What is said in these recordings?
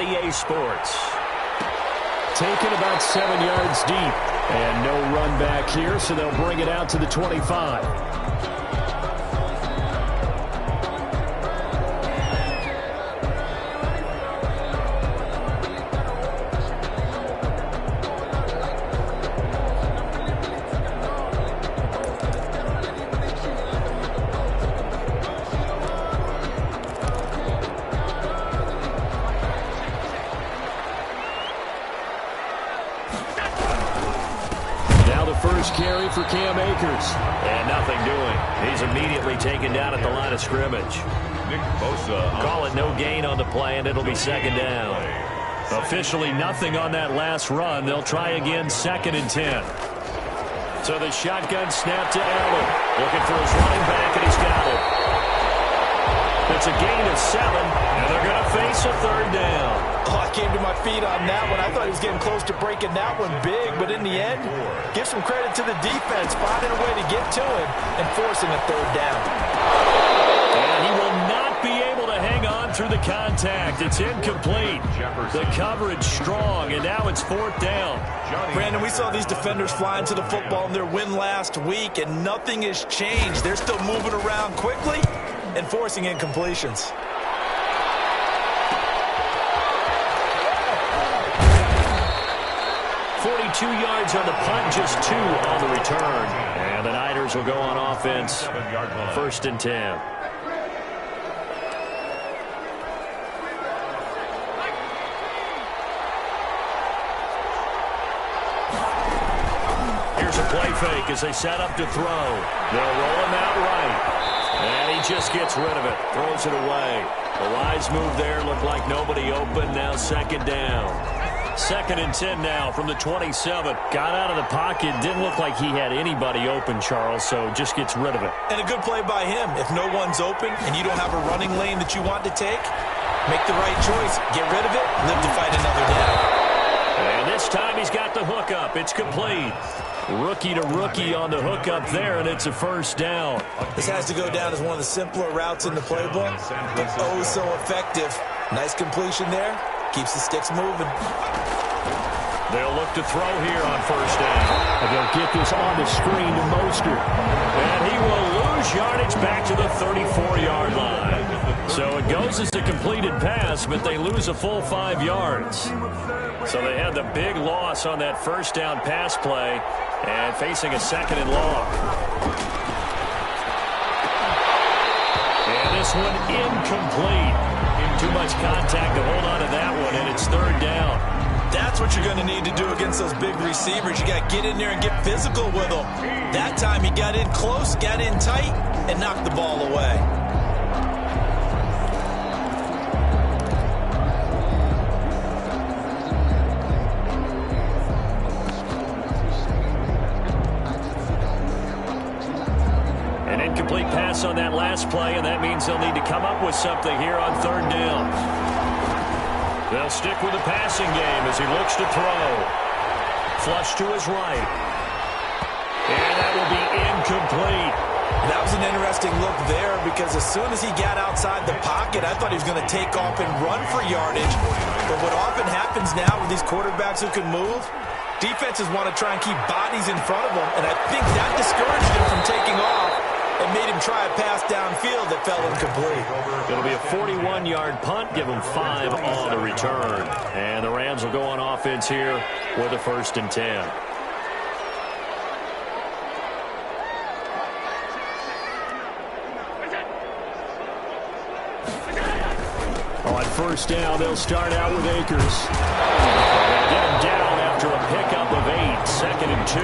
on EA Sports. Taken about 7 yards deep. And no run back here, so they'll bring it out to the 25. Carry for Cam Akers. And nothing doing. He's immediately taken down at the line of scrimmage. Call it no gain on the play, and it'll be second down. Officially nothing on that last run. They'll try again, 2nd and 10. So the shotgun snap to Allen. Looking for his running back, and he's got it. It's a gain of 7, and they're going to face a 3rd down. Oh, I came to my feet on that one. I thought he was getting close to breaking that one big, but in the end, give some credit to the defense, finding a way to get to him and forcing a 3rd down. And he will not be able to hang on through the contact. It's incomplete. The coverage strong, and now it's 4th down. Brandon, we saw these defenders flying to the football in their win last week, and nothing has changed. They're still moving around quickly and forcing incompletions. .2 yards on the punt, just 2 on the return. And the Niners will go on offense, 1st and 10. Here's a play fake as they set up to throw. They'll roll him out right. And he just gets rid of it, throws it away. The wise move there, looked like nobody open, now 2nd down. 2nd and 10 now from the 27. Got out of the pocket. Didn't look like he had anybody open, Charles, so just gets rid of it. And a good play by him. If no one's open and you don't have a running lane that you want to take, make the right choice. Get rid of it. Live to fight another down. And this time he's got the hookup. It's complete. Rookie to rookie on the hookup there, and it's a 1st down. This has to go down as one of the simpler routes in the playbook, but oh so effective. Nice completion there. Keeps the sticks moving. They'll look to throw here on 1st down. And they'll get this on the screen to Mostert. And he will lose yardage back to the 34-yard line. So it goes as a completed pass, but they lose a full 5 yards. So they had the big loss on that 1st down pass play and facing a 2nd and long. And this one incomplete. Too much contact to hold on to that one, and it's 3rd down. That's what you're going to need to do against those big receivers. You got to get in there and get physical with them. That time he got in close, got in tight, and knocked the ball away. An incomplete pass on that last play, and that means they'll need to come up with something here on 3rd down. They'll stick with the passing game as he looks to throw. Flush to his right. And that will be incomplete. That was an interesting look there because as soon as he got outside the pocket, I thought he was going to take off and run for yardage. But what often happens now with these quarterbacks who can move, defenses want to try and keep bodies in front of them, and I think that discouraged him from taking off and made him try a pass downfield that fell incomplete. It'll be a 41-yard punt, give them 5 on the return. And the Rams will go on offense here with a 1st and 10. On 1st down, they'll start out with Akers. They'll get him down after a pickup of 8, 2nd and 2.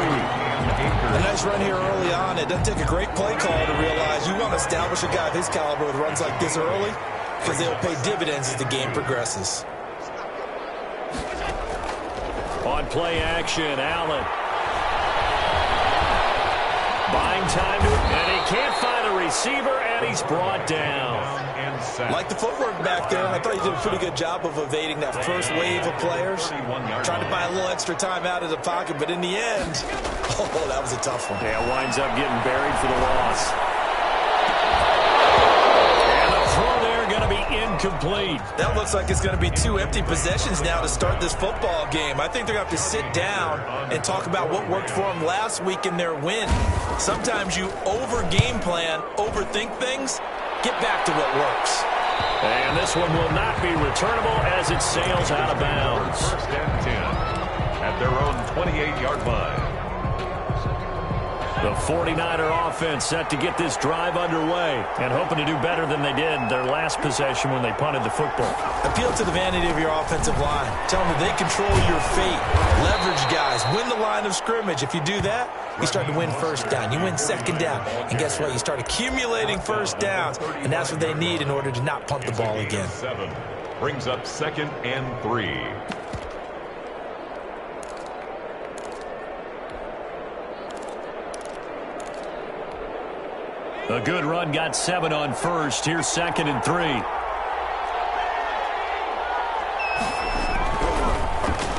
A nice run here early on. It doesn't take a great play call to realize you want to establish a guy of his caliber with runs like this early because they'll pay dividends as the game progresses. On play action, Allen. Buying time, and he can't find a receiver, and he's brought down. Like the footwork back there, I thought he did a pretty good job of evading that first wave of players. Trying to buy a little extra time out of the pocket, but in the end, oh, that was a tough one. Yeah, winds up getting buried for the loss. And the throw there going to be incomplete. That looks like it's going to be 2 empty possessions now to start this football game. I think they're going to have to sit down and talk about what worked for them last week in their win. Sometimes you over-game plan, overthink things, get back to what works. And this one will not be returnable as it sails out of bounds. First and 10 at their own 28-yard line. The 49er offense set to get this drive underway and hoping to do better than they did their last possession when they punted the football. Appeal to the vanity of your offensive line. Tell them that they control your fate. Leverage guys. Win the line of scrimmage. If you do that, you start to win first down. You win second down. And guess what? You start accumulating first downs, and that's what they need in order to not punt the ball again. 7 brings up 2nd and 3. A good run got 7 on first. Here's 2nd and 3.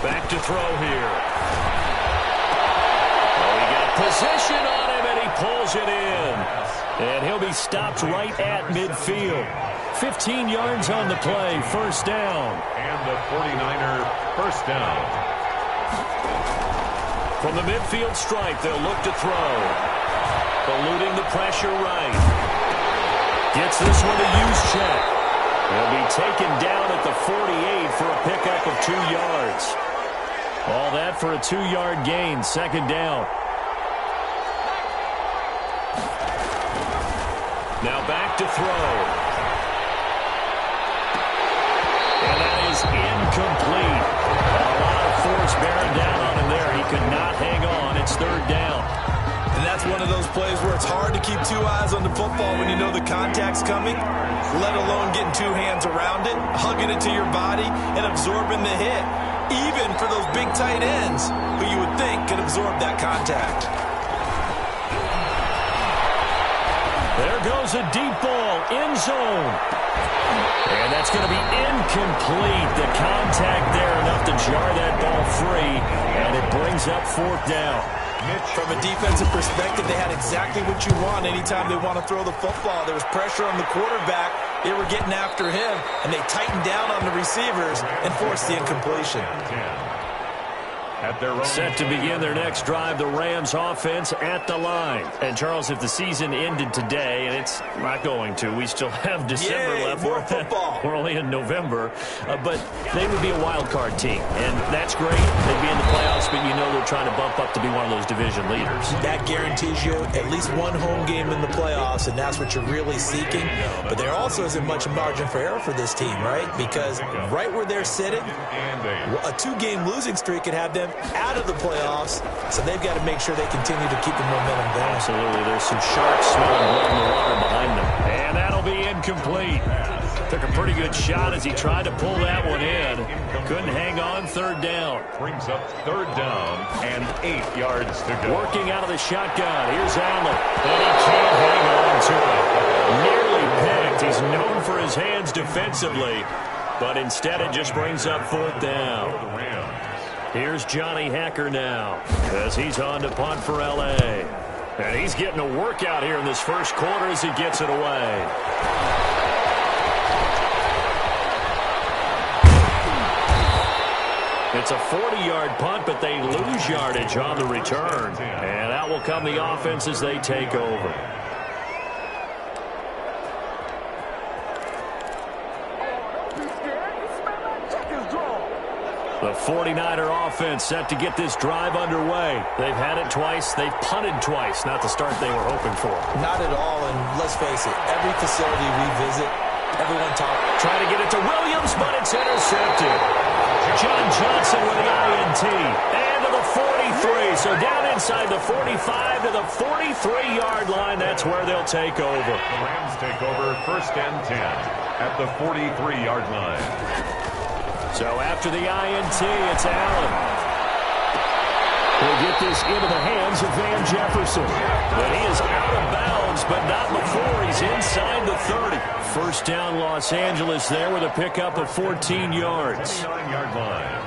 Back to throw here. Oh, he got position on him, and he pulls it in. And he'll be stopped right at midfield. 15 yards on the play, first down. And the 49er first down. From the midfield stripe, they'll look to throw. Eluding the pressure right. Gets this one a use check. He'll be taken down at the 48 for a pickup of 2 yards. All that for a 2-yard gain, second down. Now back to throw. And that is incomplete. A lot of force bearing down on him there. He could not hang on. It's third down. And that's one of those plays where it's hard to keep 2 eyes on the football when you know the contact's coming, let alone getting 2 hands around it, hugging it to your body, and absorbing the hit, even for those big tight ends who you would think could absorb that contact. There goes a deep ball, end zone. And that's going to be incomplete. The contact there enough to jar that ball free, and it brings up 4th down. From a defensive perspective, they had exactly what you want anytime they want to throw the football. There was pressure on the quarterback. They were getting after him, and they tightened down on the receivers and forced the incompletion. At their own Set to begin their next drive, the Rams offense at the line. And, Charles, if the season ended today, and it's not going to, we still have December left. More football. We're only in November. But they would be a wild card team, and that's great. They'd be in the playoffs, but you know they're trying to bump up to be one of those division leaders. That guarantees you at least one home game in the playoffs, and that's what you're really seeking. But there also isn't much margin for error for this team, right? Because right where they're sitting, a 2-game losing streak could have them out of the playoffs, so they've got to make sure they continue to keep the momentum going. Absolutely. There's some sharks smelling blood in the water behind them. And that'll be incomplete. Took a pretty good shot as he tried to pull that one in. Couldn't hang on, third down. brings up 3rd down and 8 yards to go. Working out of the shotgun. Here's Allen. And he can't hang on to it. Nearly picked. He's known for his hands defensively, but instead it just brings up 4th down. Here's Johnny Hacker now as he's on to punt for L.A. And he's getting a workout here in this first quarter as he gets it away. It's a 40-yard punt, but they lose yardage on the return. And out will come the offense as they take over. The 49er offense set to get this drive underway. They've had it twice. They've punted twice. Not the start they were hoping for. Not at all, and let's face it, every facility we visit, everyone trying to get it to Williams, but it's intercepted. John Johnson with the INT. And to the 43. So down inside the 45 to the 43-yard line. That's where they'll take over. The Rams take over 1st and 10 at the 43-yard line. So after the INT, it's Allen. He'll get this into the hands of Van Jefferson. But he is out of bounds, but not before he's inside the 30. First down, Los Angeles there with a pickup of 14 yards. 9-yard line.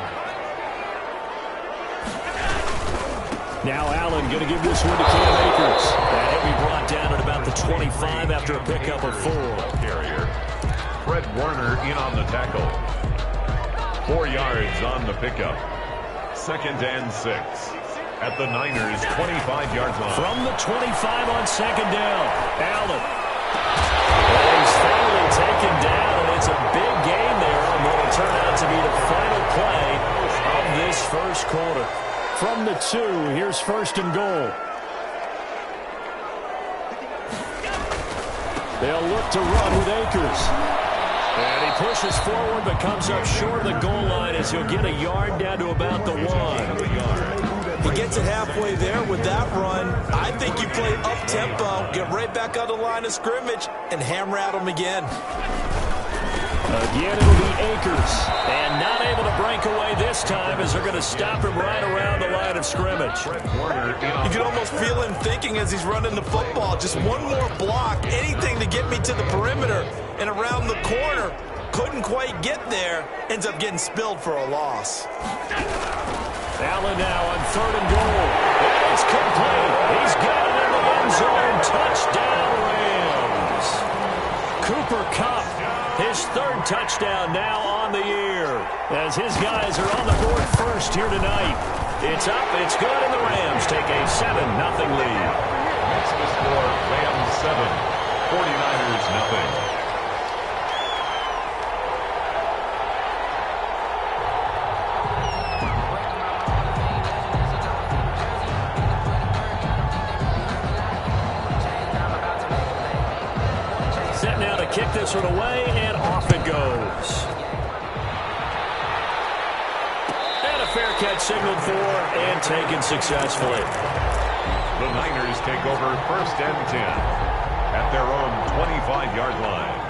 Now Allen going to give this one to Cam Akers. And he'll be brought down at about the 25 after a pickup of 4. Carrier. Fred Warner in on the tackle. 4 yards on the pickup. 2nd and 6 at the Niners' 25-yard line. From the 25 on 2nd down, Allen. He's finally taken down, and it's a big game there on what will turn out to be the final play of this first quarter. From the 2, here's 1st and goal. They'll look to run with Akers. And he pushes forward but comes up short of the goal line as he'll get a yard down to about the 1. He gets it halfway there with that run. I think you play up-tempo, get right back on the line of scrimmage, and hammer at him again. Again, it'll be Akers. And not able to break away this time as they're going to stop him right around the line of scrimmage. You can almost feel him thinking as he's running the football. Just one more block, anything to get me to the perimeter and around the corner. Couldn't quite get there. Ends up getting spilled for a loss. Allen now on 3rd and goal. And it's complete. He's got it in the end zone. Touchdown, Rams. Cooper Kupp, his 3rd touchdown now on the year. As his guys are on the board first here tonight. It's up, it's good, and the Rams take a 7-0 lead. That's the score. Rams 7, 49ers 0. Kick this one away, and off it goes. And a fair catch signaled for and taken successfully. The Niners take over 1st and 10 at their own 25-yard line.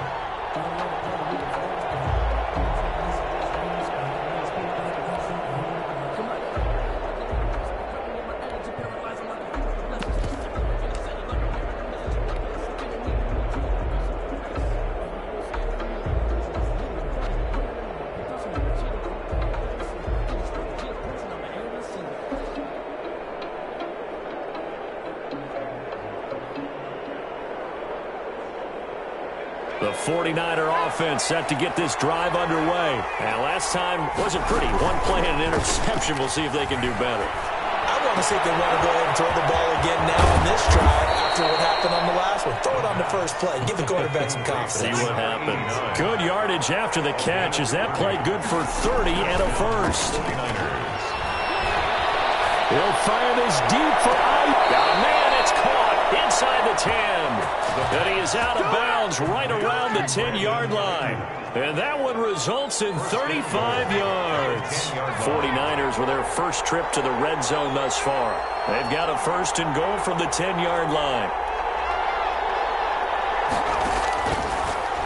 The 49er offense set to get this drive underway. And last time wasn't pretty. One play and an interception. We'll see if they can do better. I want to see if they want to go ahead and throw the ball again now on this drive after what happened on the last one. Throw it on the first play. Give the quarterback some confidence. See what happens. Good yardage after the catch. Is that play good for 30 and a first? He'll fire this deep for Ike. Oh, man, it's caught inside the 10. And he is out of bounds right around the 10-yard line. And that one results in 35 yards. 49ers with their first trip to the red zone thus far. They've got a 1st and goal from the 10-yard line.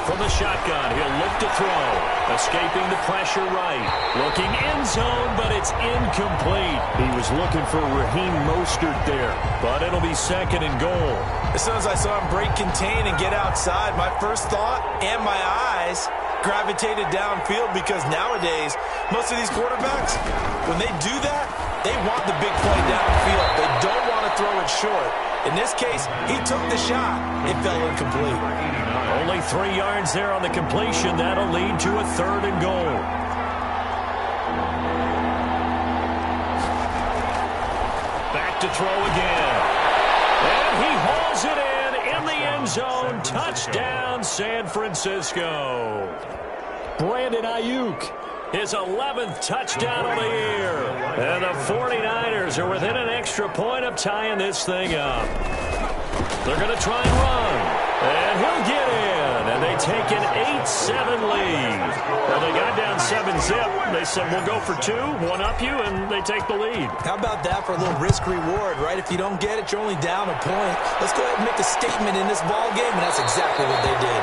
From the shotgun, he'll look to throw. Escaping the pressure right. Looking end zone, but it's incomplete. He was looking for Raheem Mostert there, but it'll be 2nd and goal. As soon as I saw him break contain and get outside, my first thought and my eyes gravitated downfield because nowadays, most of these quarterbacks, when they do that, they want the big play downfield. They don't want to throw it short. In this case, he took the shot. It fell incomplete. Only 3 yards there on the completion. That'll lead to a 3rd and goal. Back to throw again. And he hauls it in the end zone. Touchdown, San Francisco. Brandon Ayuk, his 11th touchdown of the year. And the 49ers are within an extra point of tying this thing up. They're going to try and run. And he'll get in. And they take an 8-7 lead. Well, they got down 7-zip. They said, we'll go for 2, one up you, and they take the lead. How about that for a little risk-reward, right? If you don't get it, you're only down a point. Let's go ahead and make a statement in this ball game, and that's exactly what they did.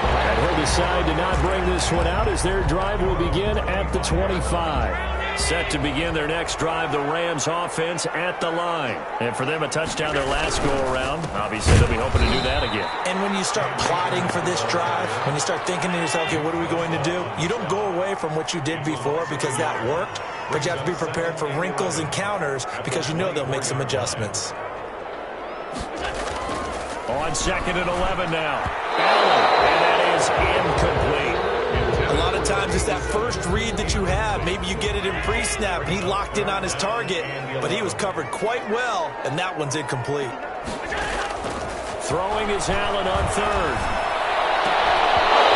And he'll decide to not bring this one out as their drive will begin at the 25. Set to begin their next drive, the Rams offense at the line. And for them, a touchdown their last go-around. Obviously, they'll be hoping to do that again. And when you start plotting for this drive, when you start thinking to yourself, okay, what are we going to do? You don't go away from what you did before because that worked, but you have to be prepared for wrinkles and counters because you know they'll make some adjustments. On 2nd and 11 now. Allen, and that is incomplete. of times it's that first read that you have. Maybe you get it in pre-snap, and he locked in on his target, but he was covered quite well, and that one's incomplete. Throwing is Allen on third.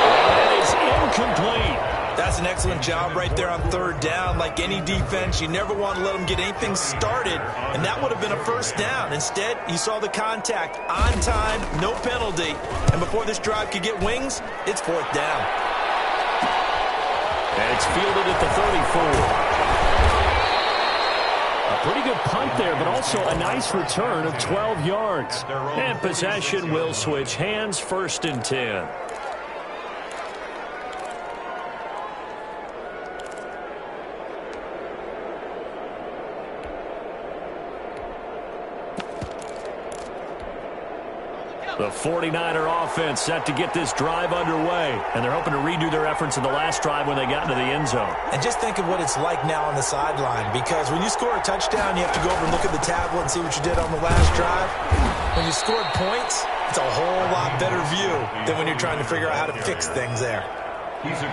And that is incomplete. That's an excellent job right there on third down. Like any defense, you never want to let them get anything started, and that would have been a first down. Instead, you saw the contact on time, no penalty, and before this drive could get wings, it's fourth down. And it's fielded at the 34. A pretty good punt there, but also a nice return of 12 yards. And possession will switch hands, 1st and 10. The 49er offense set to get this drive underway, and they're hoping to redo their efforts in the last drive when they got into the end zone. And just think of what it's like now on the sideline, because when you score a touchdown, you have to go over and look at the tablet and see what you did on the last drive. When you scored points, it's a whole lot better view than when you're trying to figure out how to fix things there.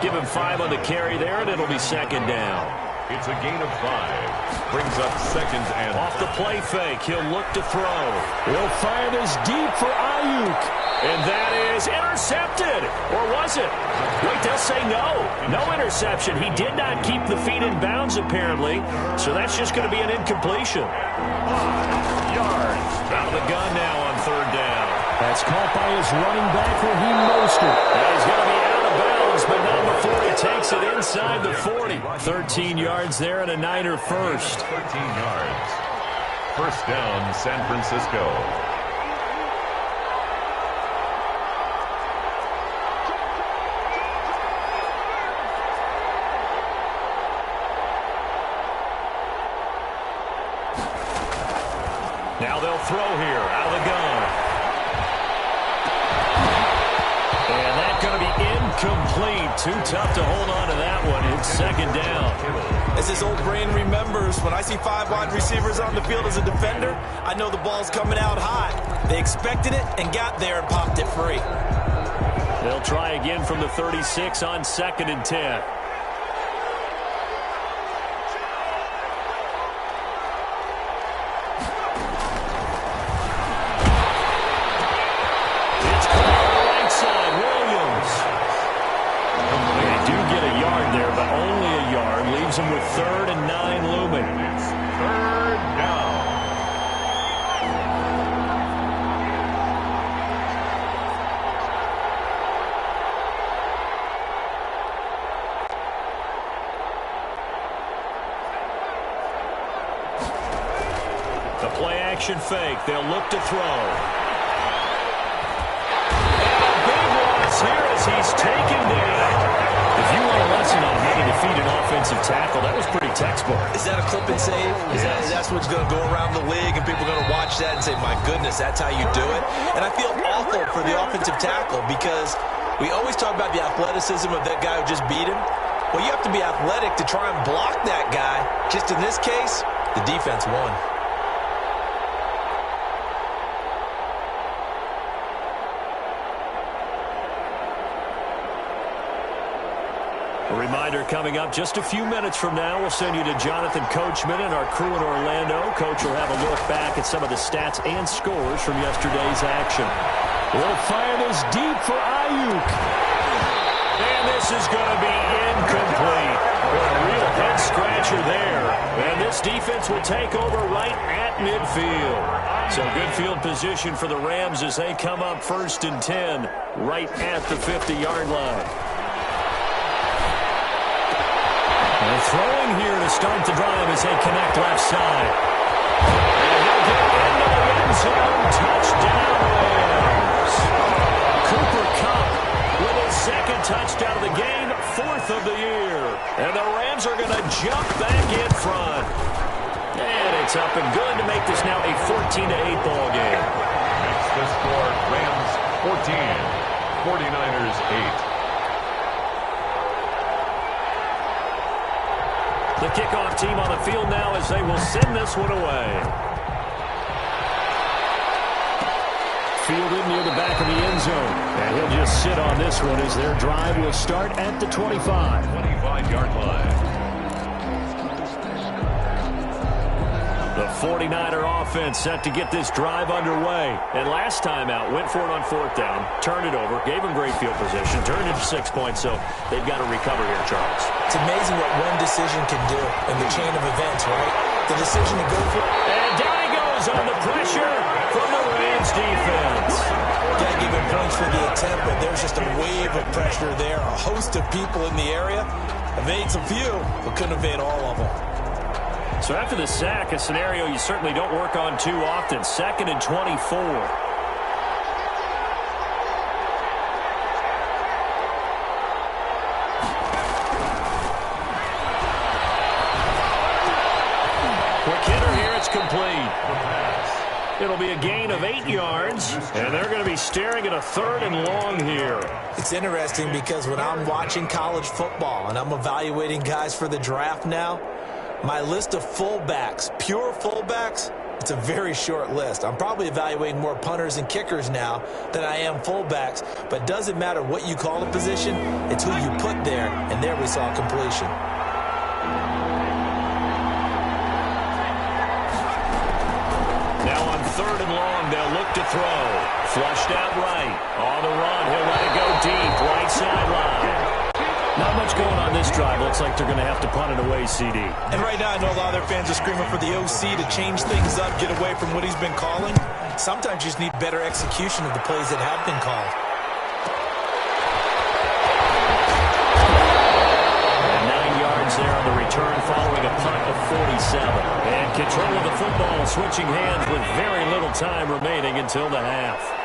Give him 5 on the carry there, and it'll be 2nd down. It's a gain of 5. Brings up 2nd and... Off the play fake, he'll look to throw. He'll fire this deep for Ayuk. And that is intercepted. Or was it? Wait, they'll say no. No interception. He did not keep the feet in bounds, apparently. So that's just going to be an incompletion. 5 yards. Out of the gun now on 3rd down. That's caught by his running back, Raheem Mostert. And he's going to be out of bounds, but not before he takes it inside the 40. 13 yards there and a Niner first. 13 yards. First down, San Francisco. Now they'll throw here out of the gun. And that's going to be incomplete. Too tough to hold on to that one. It's 2nd down. As his old brain remembers, when I see 5 wide receivers on the field as a defender, I know the ball's coming out high. They expected it and got there and popped it free. They'll try again from the 36 on 2nd and 10. Him with 3rd and 9 looming. It's 3rd down. The play action fake. They'll look to throw. And a big loss here as he's taken down. If you want a lesson on how to defeat an offensive tackle, that was pretty textbook. Is that a clip and save? That's what's going to go around the league, and people are going to watch that and say, my goodness, that's how you do it? And I feel awful for the offensive tackle because we always talk about the athleticism of that guy who just beat him. Well, you have to be athletic to try and block that guy. Just in this case, the defense won. A reminder coming up just a few minutes from now, we'll send you to Jonathan Coachman and our crew in Orlando. Coach will have a look back at some of the stats and scores from yesterday's action. They'll fire this deep for Ayuk. And this is going to be incomplete. A real head-scratcher there. And this defense will take over right at midfield. So good field position for the Rams as they come up 1st and 10 right at the 50-yard line. And throwing here to start the drive as they connect left side. And he'll get into the end zone. Touchdown, Rams. Cooper Kupp with his 2nd touchdown of the game, 4th of the year. And the Rams are going to jump back in front. And it's up and good to make this now a 14-8 ball game. Makes the score Rams 14, 49ers 8. The kickoff team on the field now as they will send this one away. fielded near the back of the end zone. And he'll just sit on this one as their drive will start at the 25. 25-yard line. The 49er offense set to get this drive underway. And last time out, went for it on fourth down, turned it over, gave them great field position, turned it to 6 points, so they've got to recover here, Charles. It's amazing what one decision can do in the chain of events, right? The decision to go for it. And down he goes on the pressure from the Rams defense. Got to give him points for the attempt, but there's just a wave of pressure there. A host of people in the area. Evades a few, but couldn't evade all of them. So after the sack, a scenario you certainly don't work on too often. 2nd and 24. Quick hitter here, it's complete. It'll be a gain of 8 yards, and they're going to be staring at a 3rd and long here. It's interesting because when I'm watching college football and I'm evaluating guys for the draft now, my list of fullbacks, pure fullbacks, it's a very short list. I'm probably evaluating more punters and kickers now than I am fullbacks, but it doesn't matter what you call the position, it's who you put there, and there we saw completion. Now on 3rd and long, they'll look to throw. Flushed out right. On the run, he'll let it go deep, right sideline. Not much going on this drive. Looks like they're going to have to punt it away, CD. And right now, I know a lot of their fans are screaming for the OC to change things up, get away from what he's been calling. Sometimes you just need better execution of the plays that have been called. And 9 yards there on the return following a punt of 47. And control of the football switching hands with very little time remaining until the half.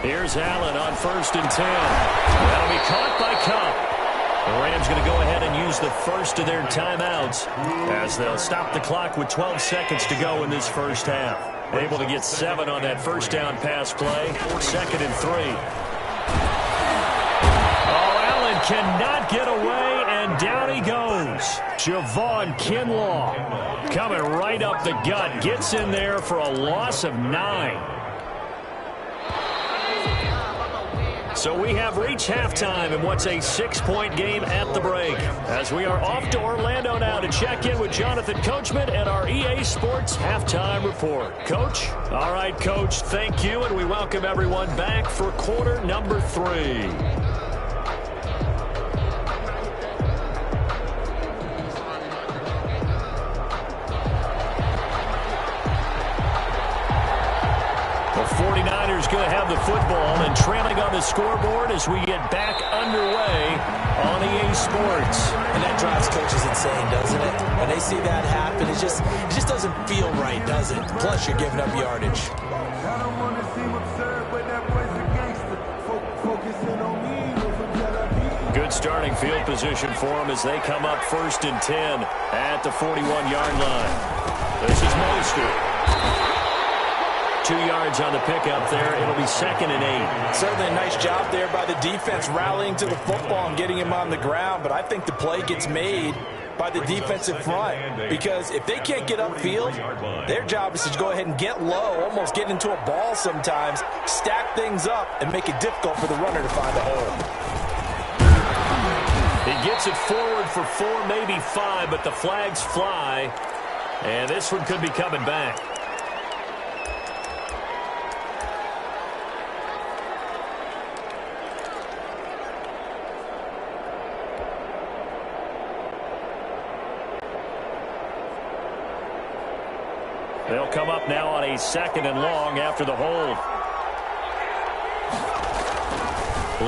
Here's Allen on 1st and 10. That'll be caught by Kupp. The Rams going to go ahead and use the first of their timeouts as they'll stop the clock with 12 seconds to go in this first half. Able to get 7 on that first down pass play. 2nd and 3. Oh, Allen cannot get away, and down he goes. Javon Kinlaw coming right up the gut. Gets in there for a loss of 9. So we have reached halftime in what's a 6-point game at the break. As we are off to Orlando now to check in with Jonathan Coachman and our EA Sports Halftime Report. Coach? All right, Coach, thank you, and we welcome everyone back for quarter number 3. The 49ers going to have the football and trailing on the scoreboard as we get back underway on EA Sports. And that drives coaches insane, doesn't it? When they see that happen, it just doesn't feel right, does it? Plus, you're giving up yardage. Good starting field position for them as they come up 1st and 10 at the 41-yard line. This is Mostert. 2 yards on the pickup there. It'll be 2nd and 8. Certainly a nice job there by the defense rallying to the football and getting him on the ground, but I think the play gets made by the defensive front because if they can't get upfield, their job is to go ahead and get low, almost get into a ball sometimes, stack things up, and make it difficult for the runner to find a hole. He gets it forward for 4, maybe 5, but the flags fly, and this one could be coming back. They'll come up now on a 2nd and long after the hold.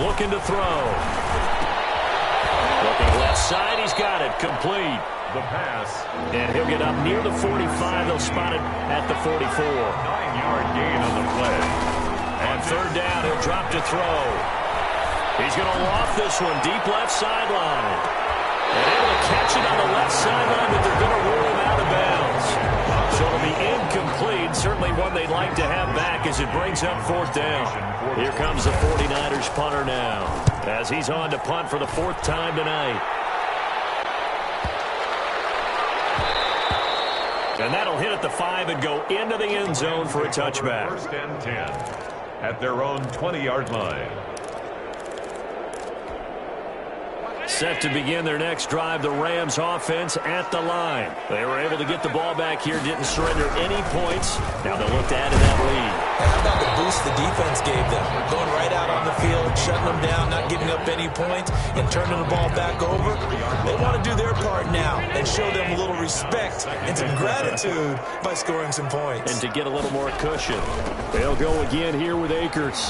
Looking to throw. Looking left side, he's got it. Complete. The pass. And he'll get up near the 45. They'll spot it at the 44. 9-yard gain on the play. On 3rd down, he'll drop to throw. He's going to loft this one deep left sideline. And able to catch it on the left sideline, but they're going to rule him out of bounds. So it'll be incomplete. Certainly one they'd like to have back as it brings up 4th down. Here comes the 49ers punter now as he's on to punt for the 4th time tonight. And that'll hit at the 5 and go into the end zone for a touchback. First and 10 at their own 20-yard line. Set to begin their next drive, the Rams offense at the line. They were able to get the ball back here, didn't surrender any points. Now they'll look to add to that lead. How about the boost the defense gave them? Going right out on the field, shutting them down, not giving up any points, and turning the ball back over. They want to do their part now and show them a little respect and some gratitude by scoring some points. And to get a little more cushion. They'll go again here with Akers.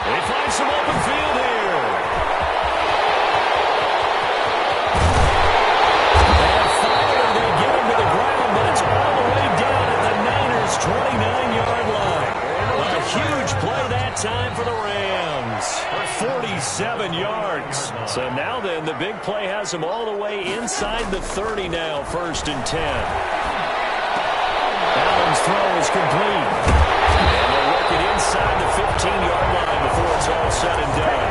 They find some open field here. And finally they get him to the ground, but it's all the way down at the Niners' 29-yard line. A huge play that time for the Rams. 47 yards. So now then, the big play has them all the way inside the 30 now, 1st and 10. Allen's throw is complete. And they'll work it inside the 15-yard line before it's all said and done.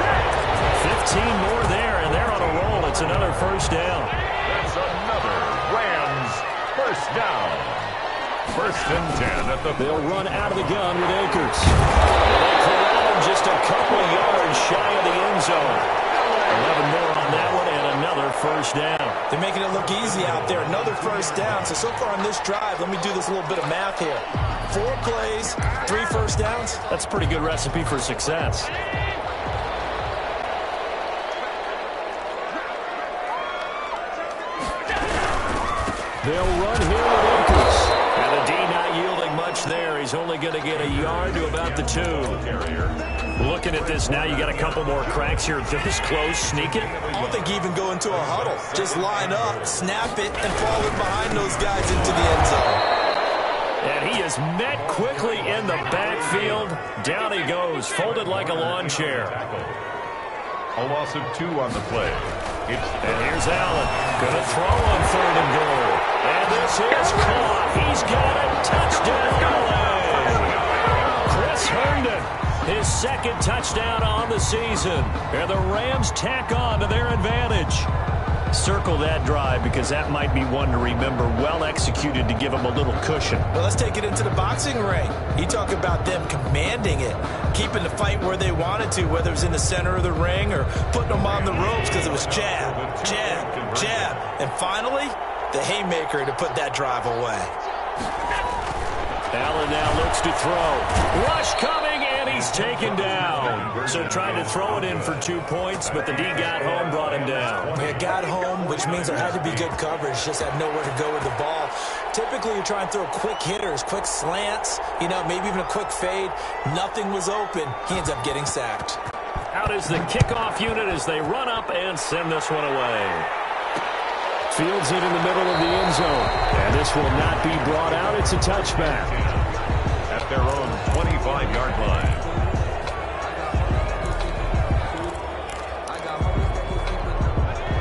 15 more there, and they're on a roll. It's another first down. That's another Rams first down. 1st and 10 at the... They'll run out of the gun with Akers. They corral him just a couple yards shy of the end zone. 11 more on that one, and another first down. They're making it look easy out there. Another first down. So far on this drive, let me do this little bit of math here. 4 plays, 3 first downs. That's a pretty good recipe for success. They'll run here with Akers. And the D not yielding much there. He's only going to get a yard to about the 2. Looking at this now, you got a couple more cracks here. This close, sneak it. I don't think you even go into a huddle. Just line up, snap it, and fall in behind those guys into the end zone. And he is met quickly in the backfield. Down he goes, folded like a lawn chair. A loss of 2 on the play. And here's Allen. Going to throw on 3rd and goal. And this is caught. He's got it. Touchdown. Chris Herndon. His 2nd touchdown on the season. And the Rams tack on to their advantage. Circle that drive because that might be one to remember. Well executed to give them a little cushion. Well, let's take it into the boxing ring. You talk about them commanding it, keeping the fight where they wanted to, whether it was in the center of the ring or putting them on the ropes because it was jab, jab, jab. And finally, the haymaker to put that drive away. Allen now looks to throw. Rush coming, and he's taken down. So tried to throw it in for 2 points, but the D got home, brought him down. Yeah, got home, which means there had to be good coverage. Just had nowhere to go with the ball. Typically, you try and throw quick hitters, quick slants, maybe even a quick fade. Nothing was open. He ends up getting sacked. Out is the kickoff unit as they run up and send this one away. Fields it in the middle of the end zone. And this will not be brought out. It's a touchback. At their own 25-yard line.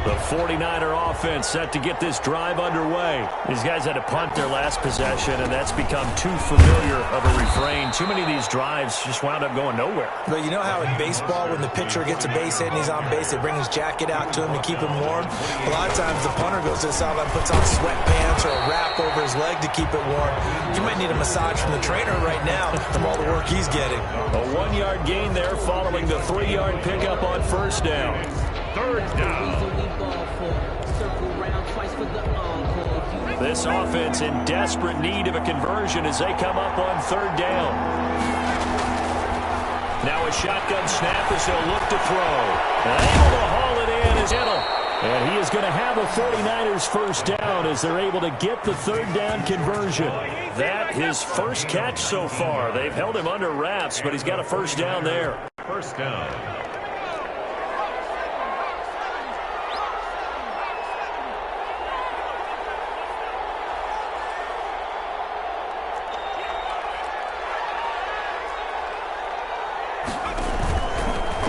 The 49er offense set to get this drive underway. These guys had to punt their last possession, and that's become too familiar of a refrain. Too many of these drives just wound up going nowhere. But you know how in baseball, when the pitcher gets a base hit and he's on base, they bring his jacket out to him to keep him warm? A lot of times the punter goes to the sideline, puts on sweatpants or a wrap over his leg to keep it warm. You might need a massage from the trainer right now from all the work he's getting. A 1-yard gain there following the 3-yard pickup on 1st down. 3rd down. This offense in desperate need of a conversion as they come up on 3rd down. Now a shotgun snap as they'll look to throw. And able to haul it in is Kittle. And he is going to have a 49ers first down as they're able to get the 3rd down conversion. That his first catch so far. They've held him under wraps, but he's got a first down there. First down.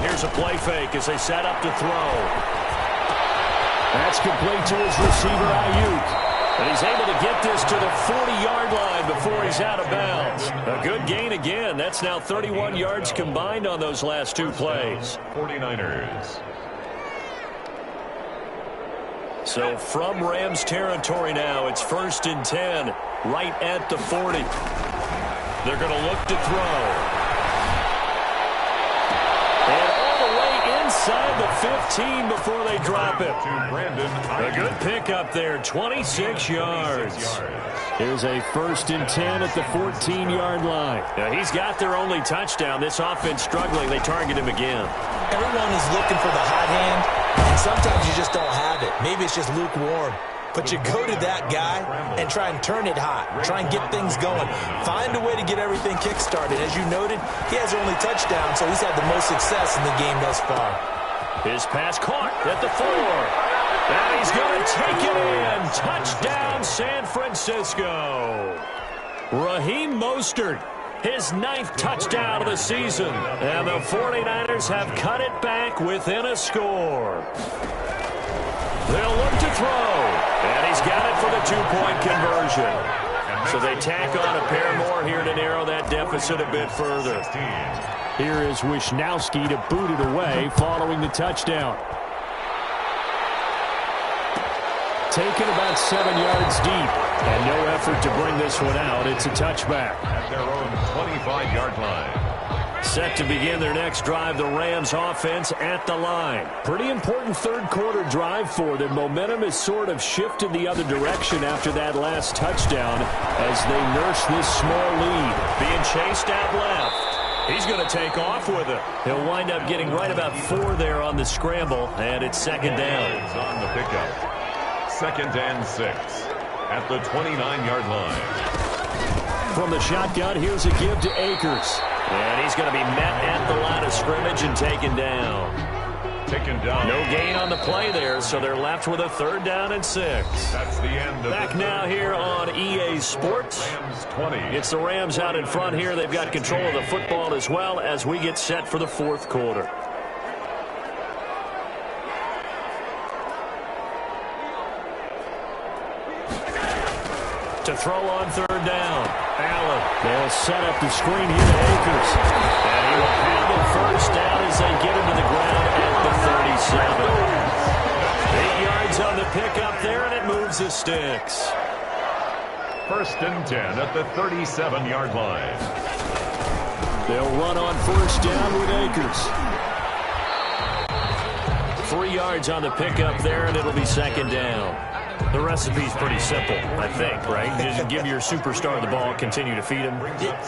Here's a play fake as they set up to throw. That's complete to his receiver, Ayuk. And he's able to get this to the 40-yard line before he's out of bounds. A good gain again. That's now 31 yards combined on those last 2 plays. 49ers. So from Rams territory now, it's 1st and 10 right at the 40. They're going to look to throw. And all the way inside the 15 before they drop it. A good pickup there, 26 yards. Here's a 1st and 10 at the 14-yard line. Now, he's got their only touchdown. This offense struggling. They target him again. Everyone is looking for the hot hand, and sometimes you just don't have it. Maybe it's just lukewarm. But you go to that guy and try and turn it hot. Try and get things going. Find a way to get everything kick-started. As you noted, he has their only touchdown, so he's had the most success in the game thus far. His pass caught at the 4. And he's going to take it in. Touchdown, San Francisco. Raheem Mostert, his 9th touchdown of the season. And the 49ers have cut it back within a score. They'll look to throw. And he's got it for the 2-point conversion. So they tack on a pair more here to narrow that deficit a bit further. Here is Wisnowski to boot it away following the touchdown. Taken about 7 yards deep, and no effort to bring this one out. It's a touchback. At their own 25-yard line. Set to begin their next drive, the Rams offense at the line. Pretty important third-quarter drive for them. Momentum has sort of shifted the other direction after that last touchdown as they nurse this small lead. Being chased out left. He's going to take off with it. He'll wind up getting right about 4 there on the scramble, and it's 2nd down. On the pickup. 2nd and 6 at the 29-yard line. From the shotgun, here's a give to Akers. And he's going to be met at the line of scrimmage and taken down. No gain on the play there, so they're left with a 3rd down and 6. That's the end of Back now here on EA Sports. It's the Rams out in front here. They've got control of the football as well as we get set for the 4th quarter. To throw on 3rd down. Allen. They'll set up the screen here to Akers. And he will have it 1st down as they get him to the ground at the 37. 8 yards on the pickup there, and it moves the sticks. 1st and 10 at the 37-yard line. They'll run on 1st down with Akers. 3 yards on the pickup there, and it'll be 2nd down. The recipe's pretty simple, I think, right? Just give your superstar the ball, continue to feed him.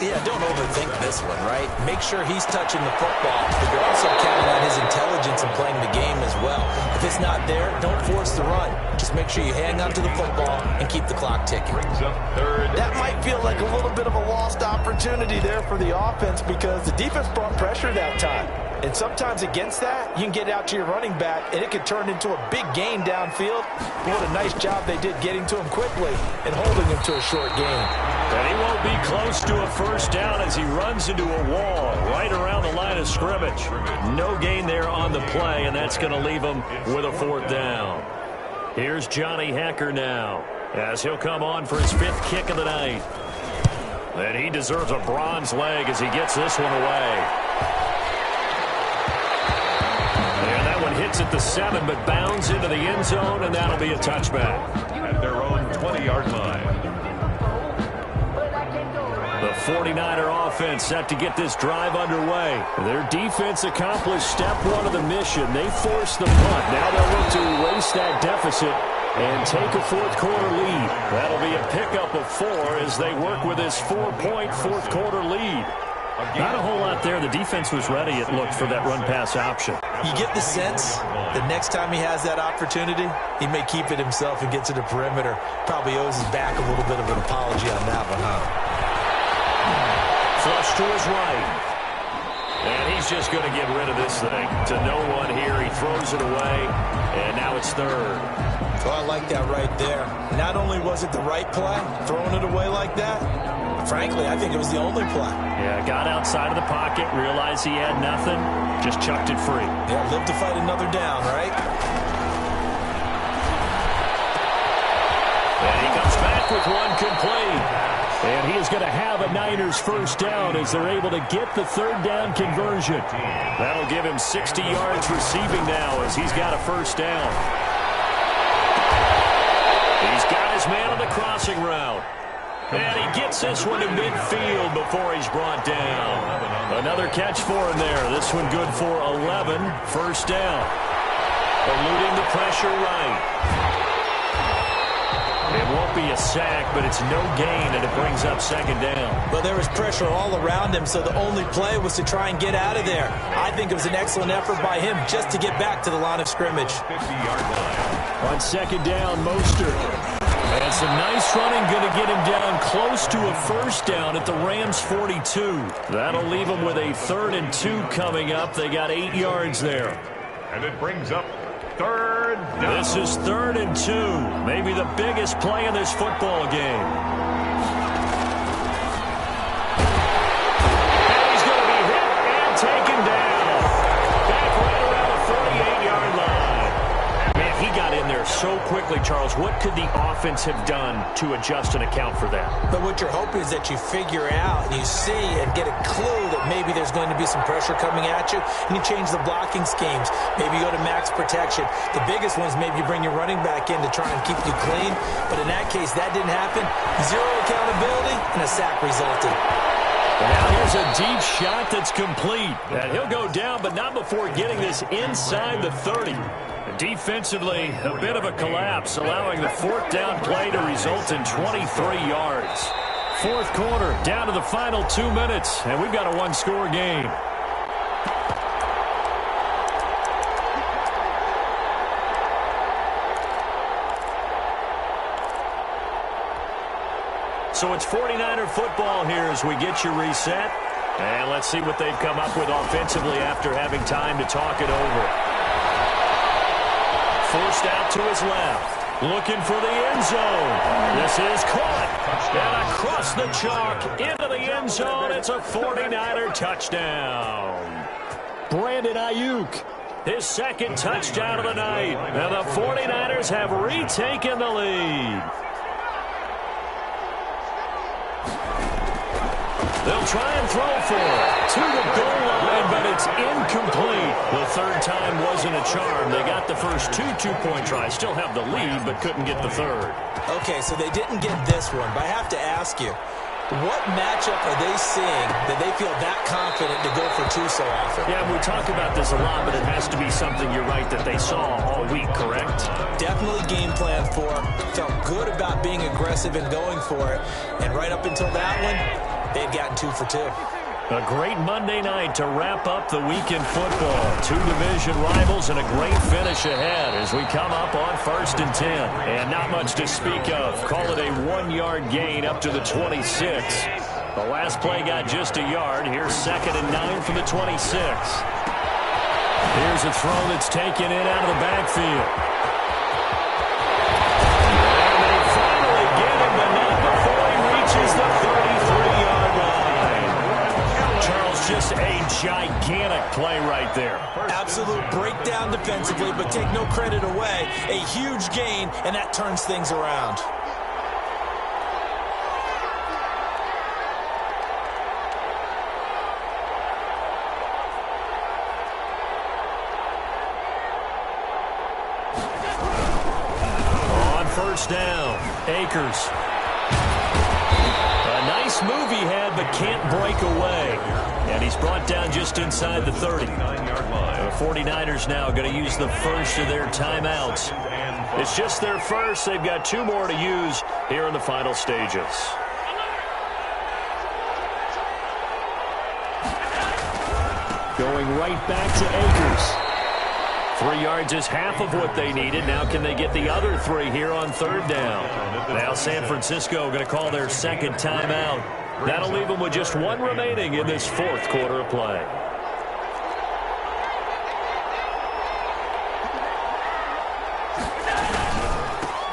Yeah, don't overthink this one, right? Make sure he's touching the football, but you're also counting on his intelligence and playing the game as well. If it's not there, don't force the run. Just make sure you hang on to the football and keep the clock ticking. That might feel like a little bit of a lost opportunity there for the offense because the defense brought pressure that time. And sometimes against that, you can get out to your running back, and it can turn into a big gain downfield. But what a nice job they did getting to him quickly and holding him to a short gain. And he won't be close to a 1st down as he runs into a wall right around the line of scrimmage. No gain there on the play, and that's going to leave him with a 4th down. Here's Johnny Hekker now as he'll come on for his 5th kick of the night. And he deserves a bronze leg as he gets this one away. Hits at the 7, but bounds into the end zone, and that'll be a touchback. At their own 20-yard line. The 49er offense set to get this drive underway. Their defense accomplished step 1 of the mission. They forced the punt. Now they'll look to erase that deficit and take a 4th quarter lead. That'll be a pickup of 4 as they work with this 4-point 4th quarter lead. Not a whole lot there. The defense was ready, it looked, for that run-pass option. You get the sense that next time he has that opportunity, he may keep it himself and get to the perimeter. Probably owes his back a little bit of an apology on that one, huh? Flush to his right. And he's just going to get rid of this thing. To no one here. He throws it away, and now it's 3rd. Oh, I like that right there. Not only was it the right play, throwing it away like that, frankly, I think it was the only play. Yeah, got outside of the pocket, realized he had nothing, just chucked it free. Yeah, live to fight another down, right? And he comes back with one complete. And he is going to have a Niners 1st down as they're able to get the 3rd down conversion. That'll give him 60 yards receiving now as he's got a 1st down. He's got his man on the crossing route. And he gets this one to midfield before he's brought down. Another catch for him there. This one good for 11. First down. Eluding the pressure right. It won't be a sack, but it's no gain, and it brings up second down. Well, there was pressure all around him, so the only play was to try and get out of there. I think it was an excellent effort by him just to get back to the line of scrimmage. 50-yard line. On second down, Mostert. And some nice running, going to get him down close to a first down at the Rams' 42. That'll leave them with a 3rd and 2 coming up. They got 8 yards there. And it brings up third down. This is 3rd and 2. Maybe the biggest play in this football game. And he's going to be hit and taken down. Back right around the 48-yard line. Man, he got in there so quickly, Charles. What could the offense have done to adjust and account for that? But what you're hoping is that you figure out and you see and get a clue that maybe there's going to be some pressure coming at you, and you change the blocking schemes. Maybe you go to max protection. The biggest one is maybe you bring your running back in to try and keep you clean. But in that case, that didn't happen. 0 accountability, and a sack resulted. Now here's a deep shot that's complete. And he'll go down, but not before getting this inside the 30. Defensively, a bit of a collapse, allowing the 4th down play to result in 23 yards. 4th quarter, down to the final 2 minutes, and we've got a 1-score game. So it's 49er football here as we get you reset. And let's see what they've come up with offensively after having time to talk it over. Forced out to his left. Looking for the end zone. This is caught. And across the chalk into the end zone. It's a 49er touchdown. Brandon Ayuk. His 2nd touchdown of the night. And the 49ers have retaken the lead. They'll try and throw for it to the goal line, but it's incomplete. The 3rd time wasn't a charm. They got the first 2 two-point tries. Still have the lead, but couldn't get the 3rd. Okay, so they didn't get this one, but I have to ask you, what matchup are they seeing that they feel that confident to go for 2 so often? Yeah, we talk about this a lot, but it has to be something, you're right, that they saw all week, correct? Definitely game plan for. Felt good about being aggressive and going for it. And right up until that one, they'd gotten 2 for 2. A great Monday night to wrap up the week in football. 2 division rivals and a great finish ahead as we come up on 1st and 10. And not much to speak of. Call it a 1-yard gain up to the 26. The last play got just a yard. Here's 2nd and 9 from the 26. Here's a throw that's taken in out of the backfield. And they finally get him, but not before he reaches the 33-yard line. Charles, just a gigantic play right there. Absolute breakdown defensively, but take no credit away. A huge gain, and that turns things around. On 1st down, Akers. A nice move he had, but can't break away. And he's brought down just inside the 30. The 49ers now going to use the first of their timeouts. It's just their first. They've got 2 more to use here in the final stages. Going right back to Akers. 3 yards is half of what they needed. Now can they get the other 3 here on 3rd down? Now San Francisco going to call their 2nd timeout. That'll leave them with just 1 remaining in this 4th quarter of play.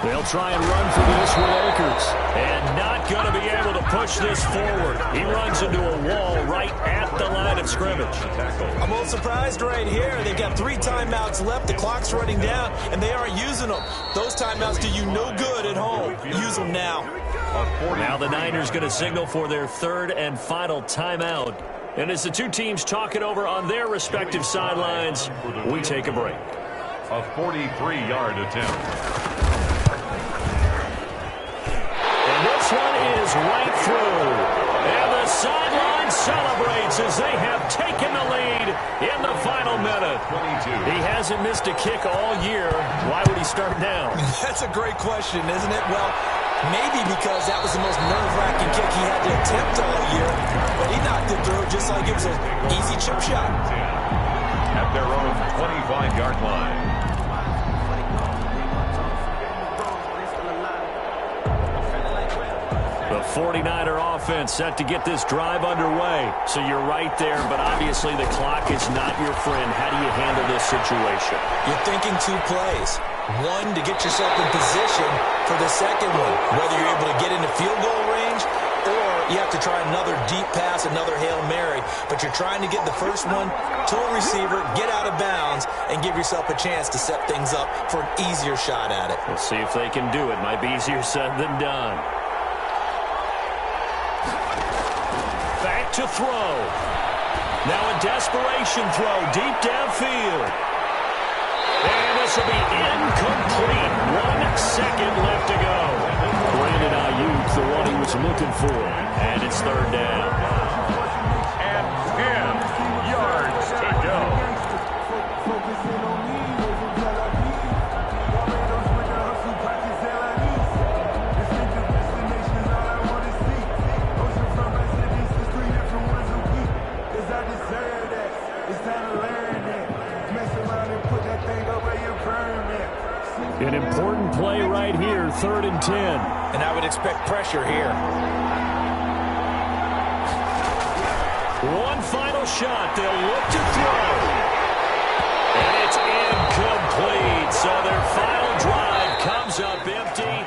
They'll try and run for this with Akers. And not going to be able to push this forward. He runs into a wall right at the line of scrimmage. I'm a little surprised right here. They've got 3 timeouts left. The clock's running down, and they aren't using them. Those timeouts do you no good at home. Use them now. Now the Niners going to signal for their 3rd and final timeout. And as the 2 teams talk it over on their respective sidelines, we take a break. A 43-yard attempt. And this This one is right through. And the sideline celebrates as they have taken the lead in the final minute. 22. He hasn't missed a kick all year. Why would he start now? That's a great question, isn't it? Well, maybe because that was the most nerve-wracking kick he had to attempt all year. But he knocked it through just like it was an easy chip shot. At their own 25-yard line. The 49er offense set to get this drive underway. So you're right there, but obviously the clock is not your friend. How do you handle this situation? You're thinking two plays. One, to get yourself in position for the second one, whether you're able to get into field goal range or you have to try another deep pass, another Hail Mary. But you're trying to get the first one to a receiver, get out of bounds, and give yourself a chance to set things up for an easier shot at it. We'll see if they can do it. Might be easier said than done. Back to throw. Now a desperation throw deep downfield. And this will be incomplete. 1 second left to go. Brandon Ayuk, the one he was looking for. And it's third down. And 10 yards to go. An important play right here, 3rd and 10. And I would expect pressure here. One final shot. They'll look to throw. And it's incomplete. So their final drive comes up empty.